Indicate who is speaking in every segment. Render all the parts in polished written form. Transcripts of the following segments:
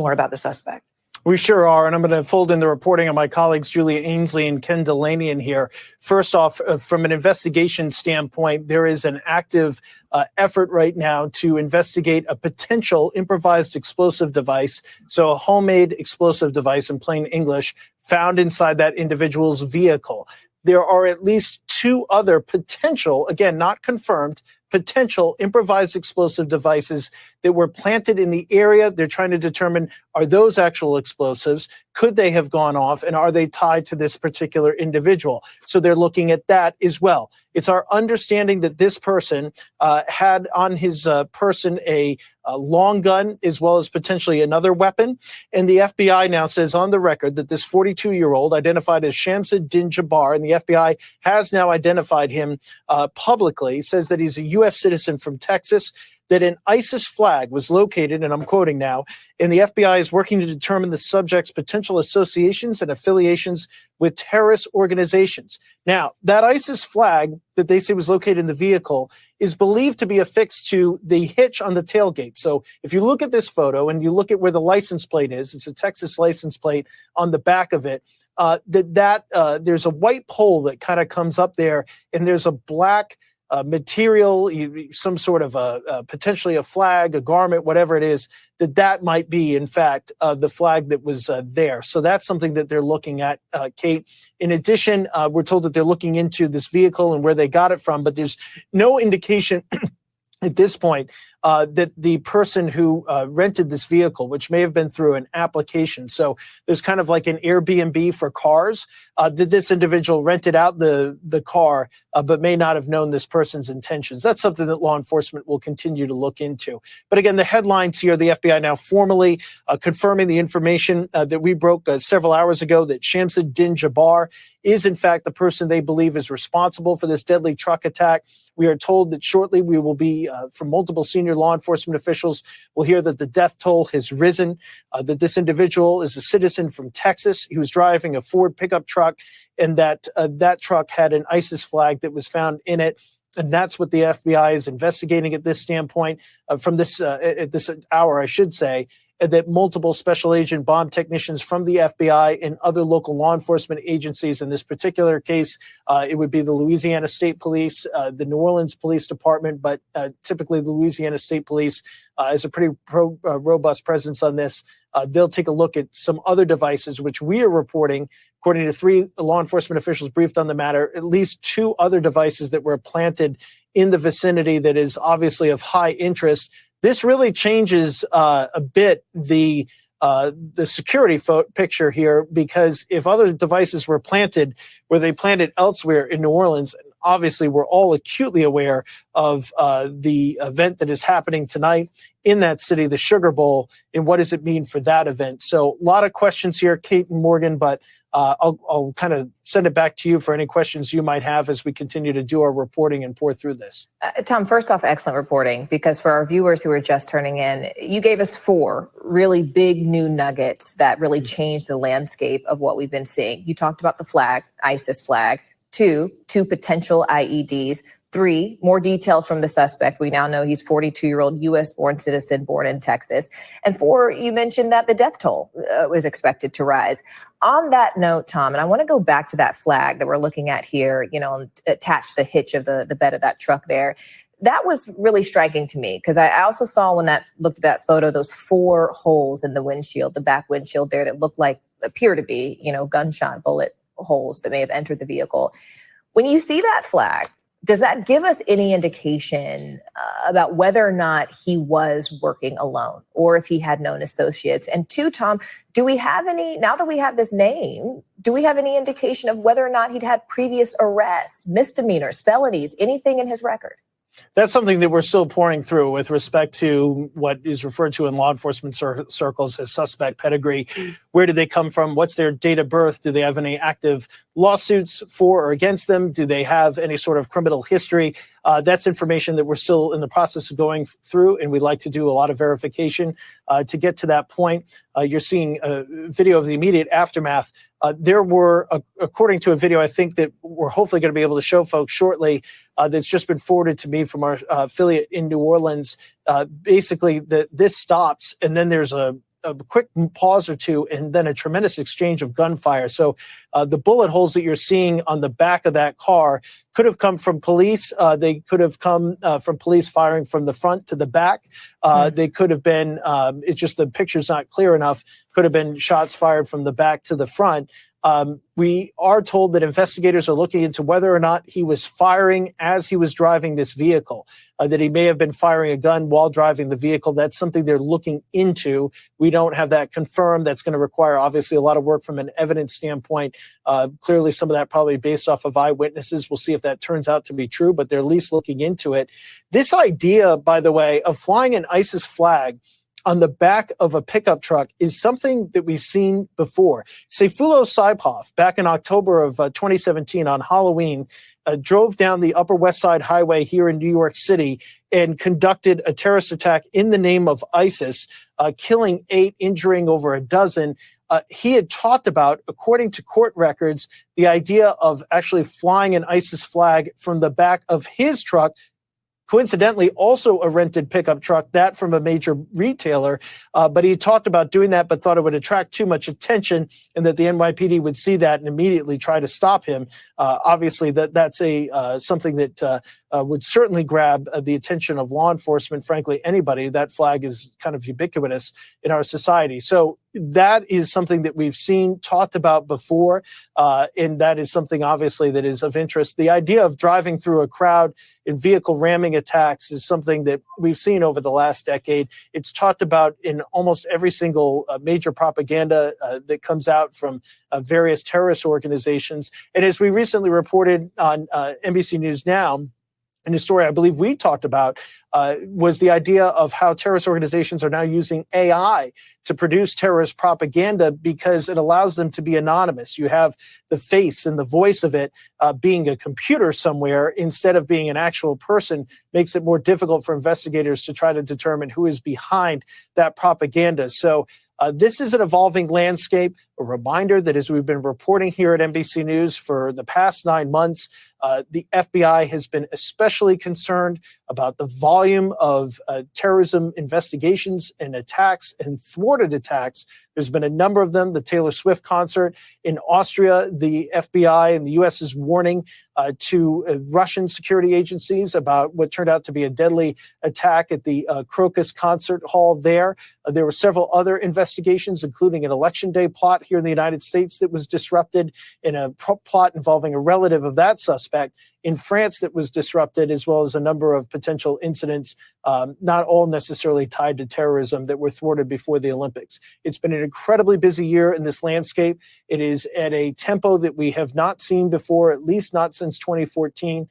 Speaker 1: more about the suspect.
Speaker 2: We sure are, and I'm going to fold in the reporting of my colleagues Julia Ainsley and Ken Delaney in here. First off, from an investigation standpoint, there is an active effort right now to investigate a potential improvised explosive device, so a homemade explosive device in plain English, found inside that individual's vehicle. There are at least two other potential, again, not confirmed, potential improvised explosive devices that were planted in the area. They're trying to determine, are those actual explosives? Could they have gone off? And are they tied to this particular individual? So they're looking at that as well. It's our understanding that this person had on his person a long gun as well as potentially another weapon. And the FBI now says on the record that this 42-year-old identified as Shamsuddin Jabbar, and the FBI has now identified him publicly, says that he's a U.S. citizen from Texas, that an ISIS flag was located, and I'm quoting now, and the FBI is working to determine the subject's potential associations and affiliations with terrorist organizations. Now, that ISIS flag that they say was located in the vehicle is believed to be affixed to the hitch on the tailgate. So if you look at this photo and you look at where the license plate is, it's a Texas license plate on the back of it, there's a white pole that kind of comes up there, and there's a black material, some sort of potentially a flag, a garment, whatever it is, that might be, in fact, the flag that was there. So that's something that they're looking at, Kate. In addition, we're told that they're looking into this vehicle and where they got it from, but there's no indication at this point that the person who rented this vehicle, which may have been through an application, so there's kind of like an Airbnb for cars, that this individual rented out the car, but may not have known this person's intentions. That's something that law enforcement will continue to look into. But again, the headlines here, the FBI now formally confirming the information that we broke several hours ago, that Shamsuddin Jabbar is in fact the person they believe is responsible for this deadly truck attack. We are told that shortly we will be, from multiple senior law enforcement officials, will hear that the death toll has risen, that this individual is a citizen from Texas. He was driving a Ford pickup truck, and that that truck had an ISIS flag that was found in it. And that's what the FBI is investigating at this standpoint, from this at this hour, I should say, that multiple special agent bomb technicians from the FBI and other local law enforcement agencies. In this particular case, it would be the Louisiana State Police, the New Orleans Police Department, but typically the Louisiana State Police has a pretty robust presence on this. They'll take a look at some other devices, which we are reporting, according to 3 law enforcement officials briefed on the matter, at least 2 other devices that were planted in the vicinity that is obviously of high interest. This really changes a bit the security picture here, because if other devices were planted where they planted elsewhere in New Orleans, obviously we're all acutely aware of the event that is happening tonight in that city, the Sugar Bowl, and what does it mean for that event? So a lot of questions here, Kate and Morgan, but I'll kind of send it back to you for any questions you might have as we continue to do our reporting and pour through this.
Speaker 3: Tom, first off, excellent reporting, because for our viewers who are just turning in, you gave us 4 really big new nuggets that really changed the landscape of what we've been seeing. You talked about the flag, ISIS flag. 2 potential IEDs. 3, more details from the suspect. We now know he's 42-year-old U.S.-born citizen born in Texas. And 4, you mentioned that the death toll was expected to rise. On that note, Tom, and I want to go back to that flag that we're looking at here, attached to the hitch of the bed of that truck there. That was really striking to me, because I also saw, when that looked at that photo, those 4 holes in the windshield, the back windshield there, that appear to be, gunshot bullet holes that may have entered the vehicle. When you see that flag, does that give us any indication about whether or not he was working alone, or if he had known associates? And 2, Tom, do we have any, now that we have this name, do we have any indication of whether or not he'd had previous arrests, misdemeanors, felonies, anything in his record?
Speaker 2: That's something that we're still pouring through with respect to what is referred to in law enforcement circles as suspect pedigree. Where did they come from? What's their date of birth? Do they have any active lawsuits for or against them? Do they have any sort of criminal history? That's information that we're still in the process of going through, and we'd like to do a lot of verification to get to that point. You're seeing a video of the immediate aftermath. There were, according to a video, I think that we're hopefully going to be able to show folks shortly, that's just been forwarded to me from our affiliate in New Orleans. Basically, this stops, and then there's a a quick pause or two and then a tremendous exchange of gunfire. So the bullet holes that you're seeing on the back of that car could have come from police. They could have come from police firing from the front to the back. They could have been, it's just the picture's not clear enough, could have been shots fired from the back to the front. We are told that investigators are looking into whether or not he was firing as he was driving this vehicle, that he may have been firing a gun while driving the vehicle. That's something they're looking into. We don't have that confirmed. That's going to require, obviously, a lot of work from an evidence standpoint. Clearly, some of that probably based off of eyewitnesses. We'll see if that turns out to be true, but they're at least looking into it. This idea, by the way, of flying an ISIS flag on the back of a pickup truck is something that we've seen before. Sayfullo Saipov, back in October of 2017 on Halloween, drove down the Upper West Side Highway here in New York City and conducted a terrorist attack in the name of ISIS, killing 8, injuring over a dozen. He had talked about, according to court records, the idea of actually flying an ISIS flag from the back of his truck, coincidentally, also a rented pickup truck, that from a major retailer. But he talked about doing that, but thought it would attract too much attention and that the NYPD would see that and immediately try to stop him. Obviously, that's something that would certainly grab the attention of law enforcement, frankly, anybody. That flag is kind of ubiquitous in our society. So that is something that we've seen, talked about before, and that is something, obviously, that is of interest. The idea of driving through a crowd in vehicle ramming attacks is something that we've seen over the last decade. It's talked about in almost every single major propaganda that comes out from various terrorist organizations. And as we recently reported on NBC News Now, in a story I believe we talked about, was the idea of how terrorist organizations are now using AI to produce terrorist propaganda because it allows them to be anonymous. You have the face and the voice of it being a computer somewhere instead of being an actual person, makes it more difficult for investigators to try to determine who is behind that propaganda. So this is an evolving landscape, a reminder that as we've been reporting here at NBC News for the past 9 months, the FBI has been especially concerned about the volume of terrorism investigations and attacks and thwarted attacks. There's been a number of them. The Taylor Swift concert in Austria, the FBI and the U.S. is warning to Russian security agencies about what turned out to be a deadly attack at the Crocus concert hall there. There were several other investigations, including an election day plot here in the United States that was disrupted, in a plot involving a relative of that suspect in France that was disrupted, as well as a number of potential incidents, not all necessarily tied to terrorism, that were thwarted before the Olympics. It's been an incredibly busy year in this landscape. It is at a tempo that we have not seen before, at least not since 2014,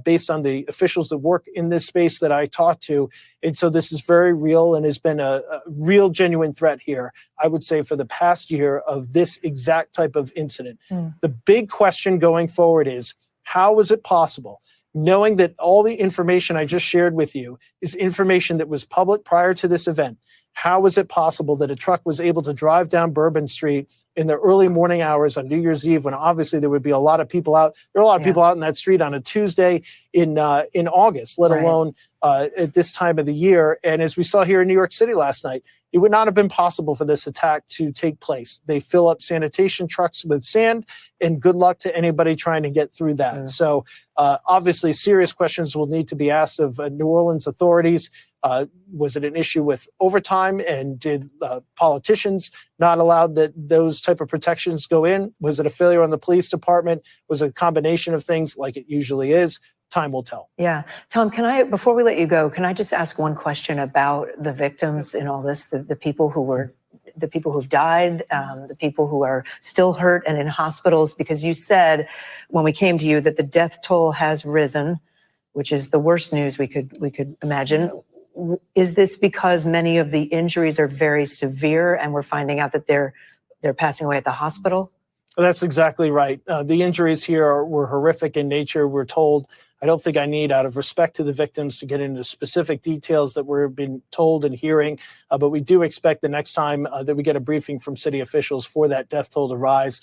Speaker 2: based on the officials that work in this space that I talked to. And so this is very real and has been a real genuine threat here, I would say, for the past year of this exact type of incident. The big question going forward is, how was it possible, knowing that all the information I just shared with you is information that was public prior to this event? How was it possible that a truck was able to drive down Bourbon Street in the early morning hours on New Year's Eve, when obviously there would be a lot of people out? There are a lot of people out in that street on a Tuesday in August, let alone at this time of the year. And as we saw here in New York City last night, it would not have been possible for this attack to take place. They fill up sanitation trucks with sand, and good luck to anybody trying to get through that. So obviously serious questions will need to be asked of New Orleans authorities. Was it an issue with overtime, and did politicians not allow those type of protections go in? Was it a failure on the police department? Was it a combination of things, like it usually is? Time will tell.
Speaker 1: Yeah. Tom, before we let you go, can I just ask one question about the victims in all this, the people who've died, the people who are still hurt and in hospitals? Because you said when we came to you that the death toll has risen, which is the worst news we could imagine. Is this because many of the injuries are very severe and we're finding out that they're passing away at the hospital?
Speaker 2: That's exactly right. The injuries here were horrific in nature. We're told I don't think I need, out of respect to the victims, to get into specific details that we're being told and hearing. But we do expect the next time that we get a briefing from city officials for that death toll to rise.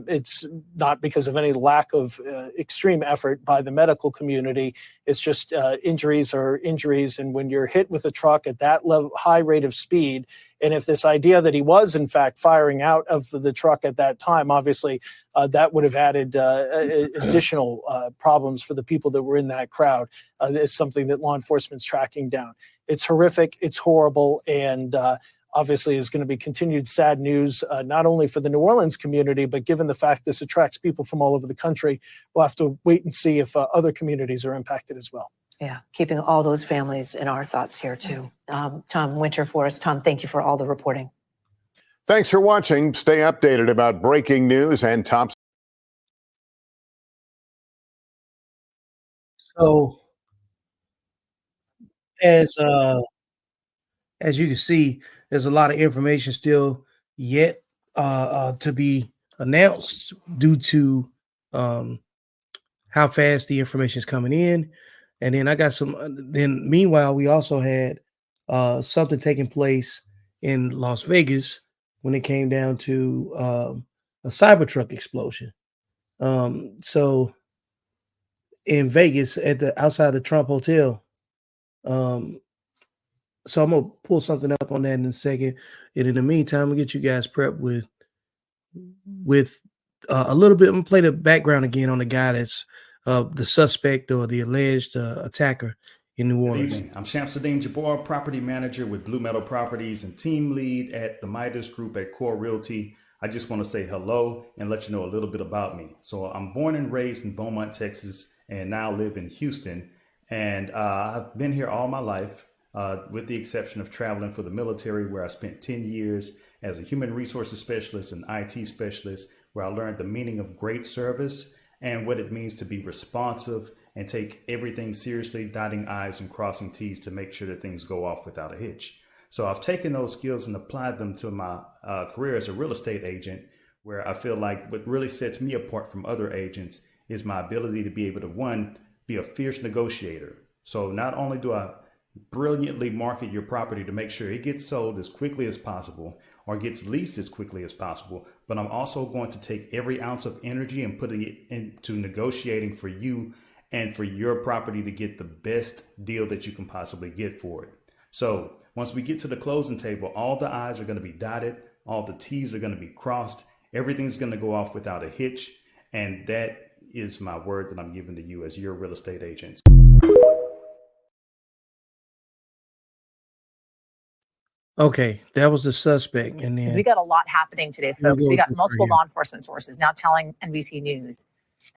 Speaker 2: It's not because of any lack of extreme effort by the medical community. It's just injuries are injuries. And when you're hit with a truck at that level, high rate of speed, and if this idea that he was in fact firing out of the truck at that time, obviously that would have added additional problems for the people that were in that crowd. Is something that law enforcement's tracking down. It's horrific, it's horrible, and obviously is going to be continued sad news, not only for the New Orleans community, but given the fact this attracts people from all over the country, we'll have to wait and see if other communities are impacted as well.
Speaker 1: Yeah, keeping all those families in our thoughts here too. Tom Winter for us. Tom, thank you for all the reporting.
Speaker 4: Thanks for watching. Stay updated about breaking news and top.
Speaker 5: So as you can see, there's a lot of information still yet to be announced due to how fast the information is coming in. And then I got some. Then meanwhile, we also had something taking place in Las Vegas when it came down to a Cybertruck explosion. So in Vegas at the outside the Trump Hotel. So I'm gonna pull something up on that in a second. And in the meantime, we'll get you guys prepped with a little bit. I'm gonna play the background again on the guy that's the suspect or the alleged attacker in New Orleans.
Speaker 6: Good evening. I'm Shamsuddin Jabbar, property manager with Blue Meadow Properties and team lead at the Midas Group at Core Realty. I just want to say hello and let you know a little bit about me. So I'm born and raised in Beaumont, Texas, and now live in Houston. And I've been here all my life, with the exception of traveling for the military, where I spent 10 years as a human resources specialist and IT specialist, where I learned the meaning of great service and what it means to be responsive and take everything seriously, dotting I's and crossing T's to make sure that things go off without a hitch. So I've taken those skills and applied them to my career as a real estate agent, where I feel like what really sets me apart from other agents is my ability to be able to, one, be a fierce negotiator. So not only do I brilliantly market your property to make sure it gets sold as quickly as possible or gets leased as quickly as possible, but I'm also going to take every ounce of energy and putting it into negotiating for you and for your property to get the best deal that you can possibly get for it. So once we get to the closing table, all the I's are going to be dotted, all the T's are going to be crossed, everything's going to go off without a hitch, and that is my word that I'm giving to you as your real estate agent.
Speaker 5: Okay, that was the suspect. And then
Speaker 7: we got a lot happening today, folks. We got multiple law enforcement sources now telling NBC News